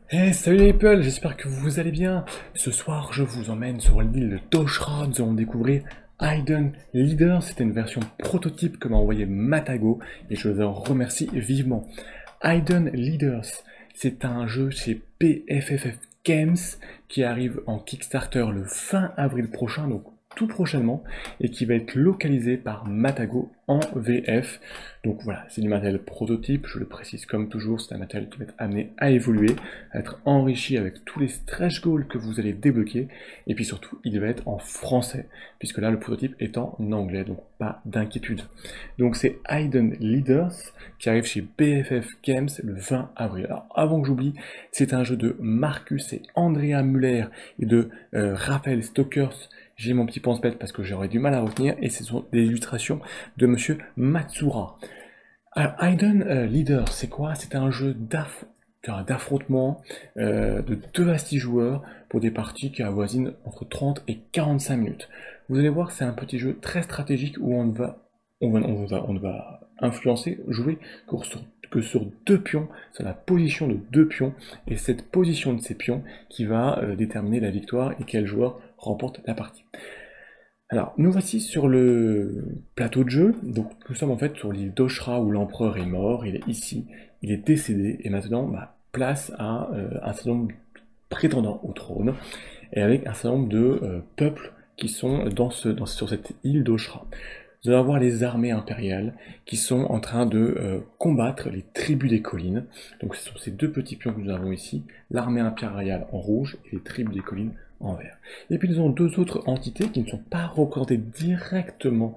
Hey, salut les people, j'espère que vous allez bien. Ce soir, je vous emmène sur l'île d'Oshra. Nous allons découvrir Hidden Leader. C'était une version prototype que m'a envoyé Matago et je les en remercie vivement. Hidden Leaders, c'est un jeu chez PFFF Games qui arrive en Kickstarter le fin avril prochain, donc tout prochainement, et qui va être localisé par Matago en VF. Donc voilà, c'est du matériel prototype, je le précise comme toujours, c'est un matériel qui va être amené à évoluer, à être enrichi avec tous les stretch goals que vous allez débloquer, et puis surtout, il va être en français, puisque là, le prototype est en anglais, donc pas d'inquiétude. Donc c'est Hidden Leaders, qui arrive chez BFF Games le 20 avril. Alors avant que j'oublie, c'est un jeu de Marcus et Andrea Muller et de Raphaël Stokers. J'ai mon petit pense-bête parce que j'aurais du mal à retenir, et ce sont des illustrations de monsieur Matsura. Alors, Hidden Leader, c'est quoi? C'est un jeu d'affrontement de 2 à 6 joueurs pour des parties qui avoisinent entre 30 et 45 minutes. Vous allez voir, c'est un petit jeu très stratégique où on va influencer, jouer que sur 2 pions, sur la position de 2 pions, et cette position de ces pions qui va déterminer la victoire et quel joueur remporte la partie. Alors, nous voici sur le plateau de jeu. Donc, nous sommes en fait sur l'île d'Oshra où l'empereur est mort, il est ici, il est décédé, et maintenant, place à un certain nombre de prétendants au trône, et avec un certain nombre de peuples qui sont sur cette île d'Oshra. Nous allons avoir les armées impériales qui sont en train de combattre les tribus des collines. Donc, ce sont ces 2 petits pions que nous avons ici, l'armée impériale en rouge et les tribus des collines en vert. Et puis nous avons 2 autres entités qui ne sont pas représentées directement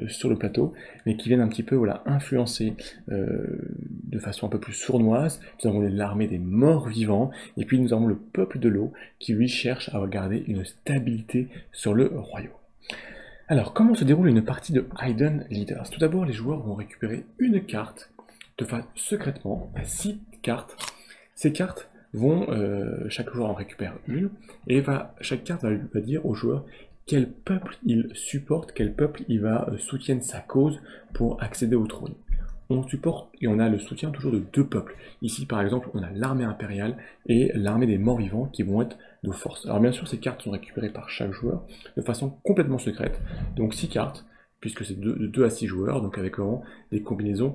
sur le plateau, mais qui viennent un petit peu influencer de façon un peu plus sournoise. Nous avons l'armée des morts vivants, et puis nous avons le peuple de l'eau qui lui cherche à garder une stabilité sur le royaume. Alors, comment se déroule une partie de Hidden Leaders? Tout d'abord, les joueurs vont récupérer une carte secrètement, 6 cartes. Ces cartes chaque joueur en récupère une, et chaque carte va dire au joueur quel peuple il supporte, quel peuple il va soutienne sa cause pour accéder au trône. On supporte et on a le soutien toujours de 2 peuples. Ici, par exemple, on a l'armée impériale et l'armée des morts vivants qui vont être nos forces. Alors bien sûr, ces cartes sont récupérées par chaque joueur de façon complètement secrète. Donc 6 cartes, puisque c'est de 2 à 6 joueurs, donc avec vraiment des combinaisons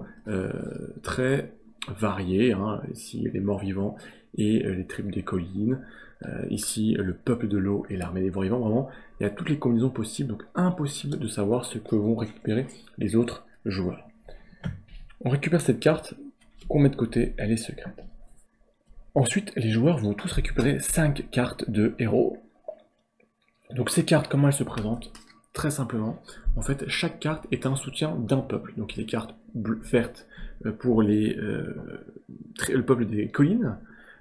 très variées. Ici, les morts vivants et les tribus des collines. Ici, le peuple de l'eau et l'armée des morts vivants. Vraiment, il y a toutes les combinaisons possibles, donc impossible de savoir ce que vont récupérer les autres joueurs. On récupère cette carte, qu'on met de côté, elle est secrète. Ensuite, les joueurs vont tous récupérer 5 cartes de héros. Donc ces cartes, comment elles se présentent? Très simplement, en fait, chaque carte est un soutien d'un peuple. Donc il y a des cartes vertes pour le peuple des collines.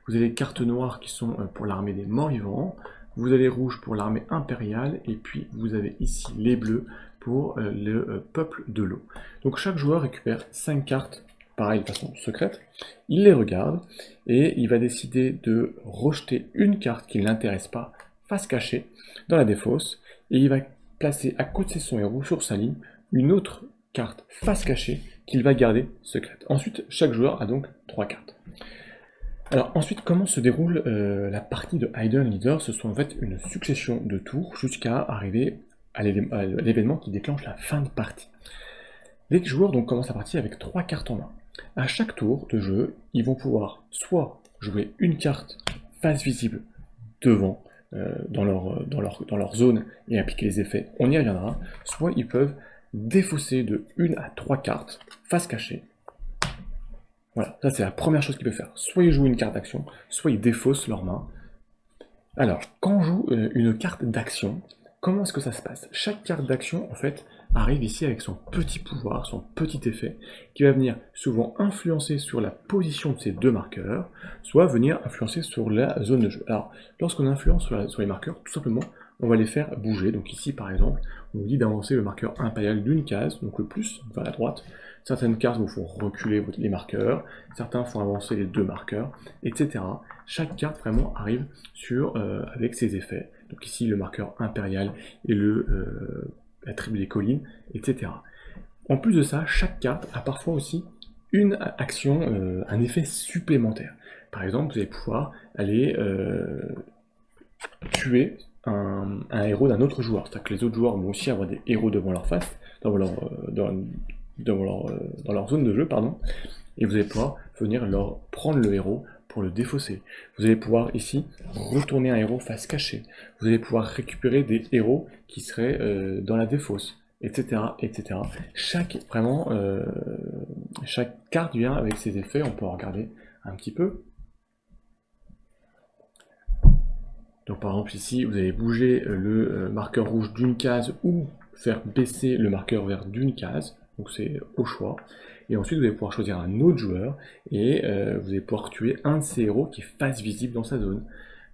Vous avez les cartes noires qui sont pour l'armée des morts vivants. Vous avez les rouges pour l'armée impériale. Et puis vous avez ici les bleus pour le peuple de l'eau. Donc chaque joueur récupère 5 cartes, pareil de façon secrète. Il les regarde et il va décider de rejeter une carte qui ne l'intéresse pas, face cachée, dans la défausse. Et il va placer à côté de son héros, sur sa ligne, une autre carte face cachée qu'il va garder secrète. Ensuite, chaque joueur a donc 3 cartes. Alors ensuite, comment se déroule la partie de Hidden Leader? Ce sont en fait une succession de tours jusqu'à arriver à l'événement qui déclenche la fin de partie. Les joueurs donc commencent la partie avec 3 cartes en main. À chaque tour de jeu, ils vont pouvoir soit jouer une carte face visible devant, dans leur zone et appliquer les effets, on y reviendra, soit ils peuvent défausser de 1 à 3 cartes face cachée. Voilà, ça c'est la première chose qu'ils peuvent faire. Soit ils jouent une carte d'action, soit ils défaussent leur main. Alors, quand on joue une carte d'action, comment est-ce que ça se passe? Chaque carte d'action, en fait, arrive ici avec son petit pouvoir, son petit effet, qui va venir souvent influencer sur la position de ces 2 marqueurs, soit venir influencer sur la zone de jeu. Alors, lorsqu'on influence sur les marqueurs, tout simplement, on va les faire bouger. Donc ici, par exemple, on nous dit d'avancer le marqueur impérial d'une case, donc le plus vers la droite. Certaines cartes vous font reculer les marqueurs, certains font avancer les 2 marqueurs, etc. Chaque carte vraiment arrive avec ses effets. Donc ici, le marqueur impérial et la tribu des collines, etc. En plus de ça, chaque carte a parfois aussi une action, un effet supplémentaire. Par exemple, vous allez pouvoir aller tuer un héros d'un autre joueur. C'est-à-dire que les autres joueurs vont aussi avoir des héros devant leur face, dans leur zone de jeu, pardon, et vous allez pouvoir venir leur prendre le héros pour le défausser. Vous allez pouvoir ici retourner un héros face cachée. Vous allez pouvoir récupérer des héros qui seraient dans la défausse, etc., etc. Chaque carte vient avec ses effets. On peut en regarder un petit peu. Donc par exemple ici, vous allez bouger le marqueur rouge d'une case ou faire baisser le marqueur vert d'une case. Donc c'est au choix. Et ensuite, vous allez pouvoir choisir un autre joueur et vous allez pouvoir tuer un de ces héros qui est face visible dans sa zone.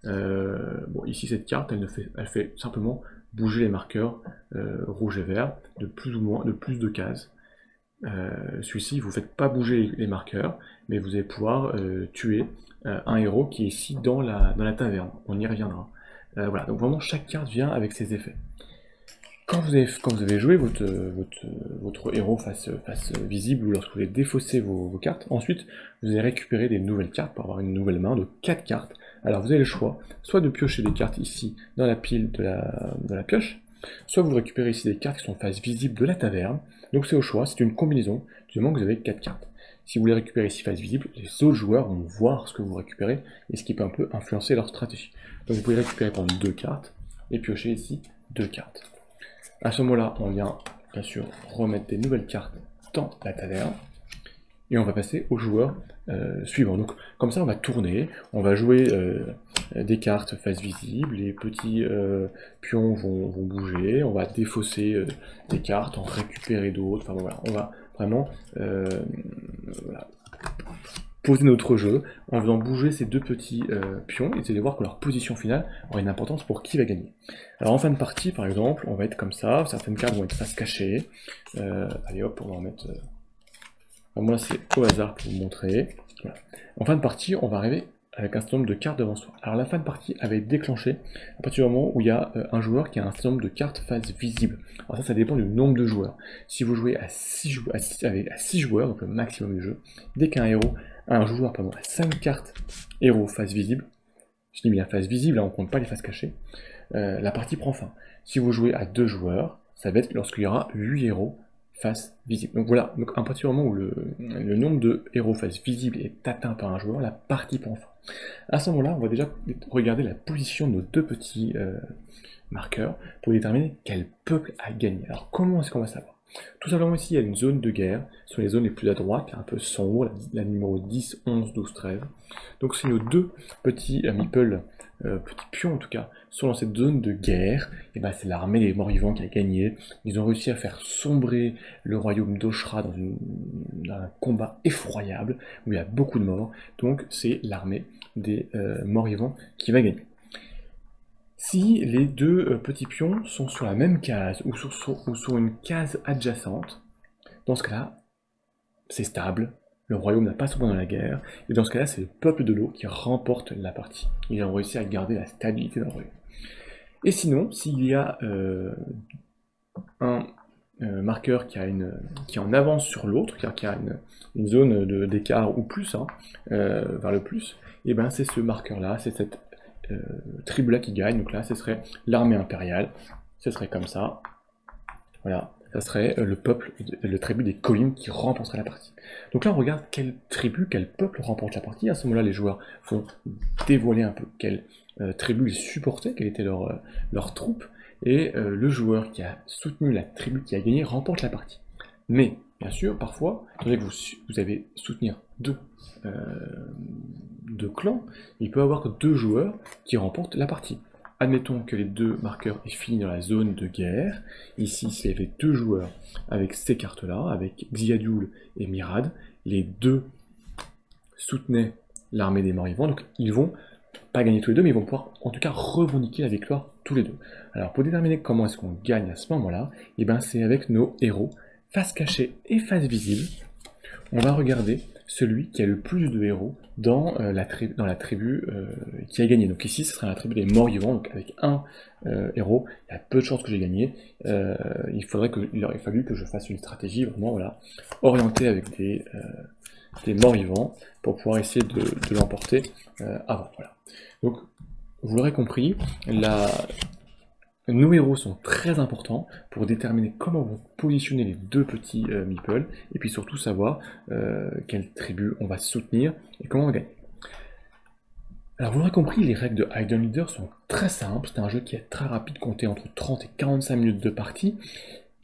Bon, ici, cette carte, elle fait simplement bouger les marqueurs rouge et vert de plus de cases. Celui-ci, vous ne faites pas bouger les marqueurs, mais vous allez pouvoir tuer un héros qui est ici dans la taverne. On y reviendra. Voilà, donc vraiment, chaque carte vient avec ses effets. Quand vous avez joué votre héros face visible, ou lorsque vous avez défaussé vos cartes, ensuite vous allez récupérer des nouvelles cartes pour avoir une nouvelle main de 4 cartes. Alors vous avez le choix, soit de piocher des cartes ici dans la pile de la pioche, soit vous récupérez ici des cartes qui sont face visible de la taverne. Donc c'est au choix, c'est une combinaison, du moment que vous avez 4 cartes. Si vous les récupérez ici face visible, les autres joueurs vont voir ce que vous récupérez, et ce qui peut un peu influencer leur stratégie. Donc vous pouvez récupérer pendant 2 cartes, et piocher ici 2 cartes. À ce moment-là, on vient bien sûr remettre des nouvelles cartes dans la taverne, et on va passer au joueur suivant. Donc comme ça, on va tourner, on va jouer des cartes face visible, les petits pions vont bouger, on va défausser des cartes, en récupérer d'autres, enfin voilà, on va vraiment voilà, poser notre jeu en faisant bouger ces deux petits pions, et vous allez voir que leur position finale aura une importance pour qui va gagner. Alors en fin de partie, par exemple, on va être comme ça, certaines cartes vont être face cachée. Allez hop, on va en mettre... moi c'est au hasard pour vous montrer. Voilà. En fin de partie, on va arriver avec un certain nombre de cartes devant soi. Alors la fin de partie avait déclenché à partir du moment où il y a un joueur qui a un certain nombre de cartes face visible. Alors ça dépend du nombre de joueurs. Si vous jouez à 6 joueurs, donc le maximum du jeu, dès qu'un joueur a 5 cartes héros face visible, je dis bien face visible, là on compte pas les faces cachées, la partie prend fin. Si vous jouez à 2 joueurs, ça va être lorsqu'il y aura 8 héros face visible. Donc voilà, donc à partir du moment où le nombre de héros face visible est atteint par un joueur, la partie prend fin. À ce moment-là, on va déjà regarder la position de nos deux petits marqueurs pour déterminer quel peuple a gagné. Alors comment est-ce qu'on va savoir? Tout simplement ici, il y a une zone de guerre, ce sont les zones les plus à droite, un peu sombre, la numéro 10, 11, 12, 13. Donc si nos deux petits meeples, petits pions en tout cas, sont dans cette zone de guerre, et ben c'est l'armée des morts-vivants qui a gagné. Ils ont réussi à faire sombrer le royaume d'Oshra dans un combat effroyable, où il y a beaucoup de morts, donc c'est l'armée des morts-vivants qui va gagner. Si les deux petits pions sont sur la même case ou sur une case adjacente, dans ce cas-là, c'est stable, le royaume n'a pas sombré dans la guerre, et dans ce cas-là, c'est le peuple de l'eau qui remporte la partie. Ils ont réussi à garder la stabilité dans le royaume. Et sinon, s'il y a un marqueur qui est en avance sur l'autre, qui a une zone d'écart ou plus, vers le plus, et ben c'est ce marqueur-là, c'est cette tribu-là qui gagne. Donc là, ce serait l'armée impériale, ce serait comme ça, voilà, ça serait le tribu des collines qui remporterait la partie. Donc là, on regarde quelle tribu, quel peuple remporte la partie. À ce moment-là, les joueurs vont dévoiler un peu quelle tribu ils supportaient, quelle était leur troupe, et le joueur qui a soutenu la tribu qui a gagné remporte la partie. Mais, bien sûr, parfois, étant donné que vous avez soutenir deux clans, il peut y avoir que 2 joueurs qui remportent la partie. Admettons que les 2 marqueurs aient fini dans la zone de guerre. Ici, s'il y avait 2 joueurs avec ces cartes-là, avec Xiaoduul et Myrad, les 2 soutenaient l'armée des morts-vivants, donc ils vont pas gagner tous les deux, mais ils vont pouvoir en tout cas revendiquer la victoire tous les deux. Alors pour déterminer comment est-ce qu'on gagne à ce moment-là, et ben c'est avec nos héros face cachée et face visible. On va regarder celui qui a le plus de héros dans la tribu qui a gagné. Donc ici, ce sera la tribu des morts-vivants, donc avec un héros, il y a peu de chances que j'ai gagné. Il aurait fallu que je fasse une stratégie vraiment voilà, orientée avec des morts-vivants pour pouvoir essayer de l'emporter avant. Voilà. Donc, vous l'aurez compris, nos héros sont très importants pour déterminer comment vont positionner les deux petits meeples, et puis surtout savoir quelle tribu on va soutenir et comment on va gagner. Alors vous l'aurez compris, les règles de Hidden Leader sont très simples, c'est un jeu qui est très rapide, compté entre 30 et 45 minutes de partie.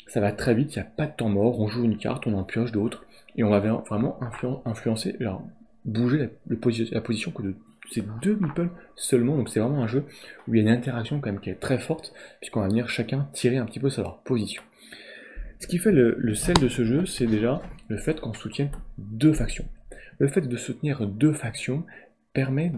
Ça va très vite, il n'y a pas de temps mort, on joue une carte, on en pioche d'autres, et on va vraiment influencer, bouger la position que de ces deux meeples seulement, donc c'est vraiment un jeu où il y a une interaction quand même qui est très forte, puisqu'on va venir chacun tirer un petit peu sur leur position. Ce qui fait le sel de ce jeu, c'est déjà le fait qu'on soutienne deux factions. Le fait de soutenir deux factions permet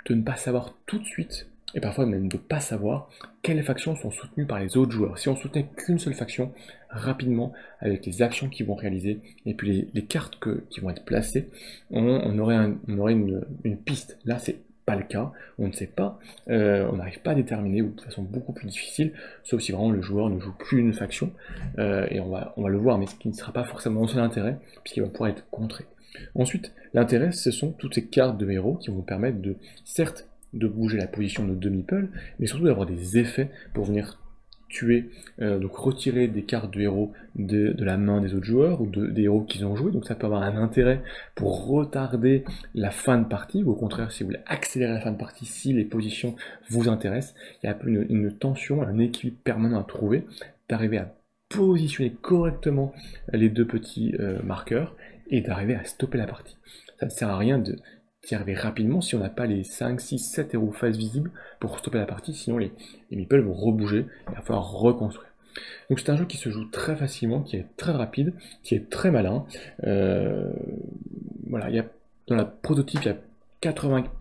de ne pas savoir tout de suite, et parfois même de ne pas savoir, quelles factions sont soutenues par les autres joueurs. Si on soutenait qu'une seule faction, rapidement, avec les actions qu'ils vont réaliser, et puis les cartes qui vont être placées, on aurait une piste. Là, c'est pas le cas, on ne sait pas, on n'arrive pas à déterminer, ou de façon beaucoup plus difficile, sauf si vraiment le joueur ne joue qu'une faction, et on va le voir, mais ce qui ne sera pas forcément dans son intérêt, puisqu'il va pouvoir être contré. Ensuite, l'intérêt, ce sont toutes ces cartes de héros qui vont permettre de, certes, de bouger la position de nos deux meeples, mais surtout d'avoir des effets pour venir tuer, donc retirer des cartes de héros de la main des autres joueurs, ou des héros qu'ils ont joué, donc ça peut avoir un intérêt pour retarder la fin de partie, ou au contraire, si vous voulez accélérer la fin de partie, si les positions vous intéressent, il y a un peu une tension, un équilibre permanent à trouver, d'arriver à positionner correctement les deux petits marqueurs, et d'arriver à stopper la partie. Ça ne sert à rien d'y arriver rapidement si on n'a pas les 5, 6, 7 héros face visibles pour stopper la partie, sinon les meeples vont rebouger et il va falloir reconstruire. Donc c'est un jeu qui se joue très facilement, qui est très rapide, qui est très malin. Voilà, dans la prototype, il y a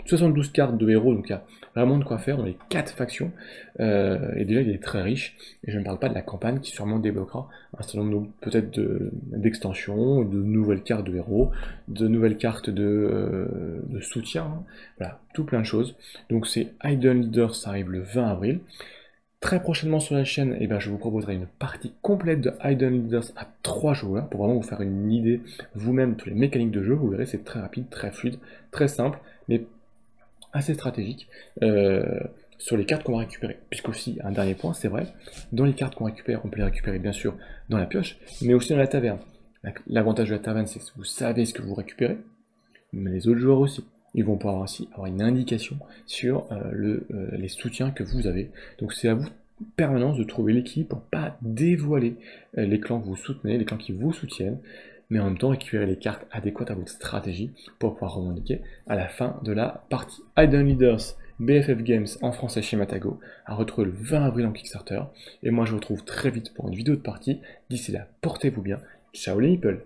72 cartes de héros, donc il y a vraiment de quoi faire dans les 4 factions, et déjà il est très riche, et je ne parle pas de la campagne qui sûrement débloquera un certain nombre peut-être d'extensions, de nouvelles cartes de héros, de nouvelles cartes de soutien, hein. Voilà, tout plein de choses. Donc c'est Hidden Leaders, ça arrive le 20 avril. Très prochainement sur la chaîne, je vous proposerai une partie complète de Hidden Leaders à 3 joueurs pour vraiment vous faire une idée vous-même de toutes les mécaniques de jeu. Vous verrez, c'est très rapide, très fluide, très simple, mais assez stratégique sur les cartes qu'on va récupérer. Puisqu'aussi, un dernier point, c'est vrai, dans les cartes qu'on récupère, on peut les récupérer bien sûr dans la pioche, mais aussi dans la taverne. L'avantage de la taverne, c'est que vous savez ce que vous récupérez, mais les autres joueurs aussi. Ils vont pouvoir ainsi avoir une indication sur les soutiens que vous avez. Donc c'est à vous permanence de trouver l'équilibre pour pas dévoiler les clans que vous soutenez, les clans qui vous soutiennent, mais en même temps récupérer les cartes adéquates à votre stratégie pour pouvoir revendiquer à la fin de la partie. Hidden Leaders, BFF Games en français chez Matago, à retrouver le 20 avril en Kickstarter, et moi je vous retrouve très vite pour une vidéo de partie. D'ici là, portez-vous bien, ciao les meeples.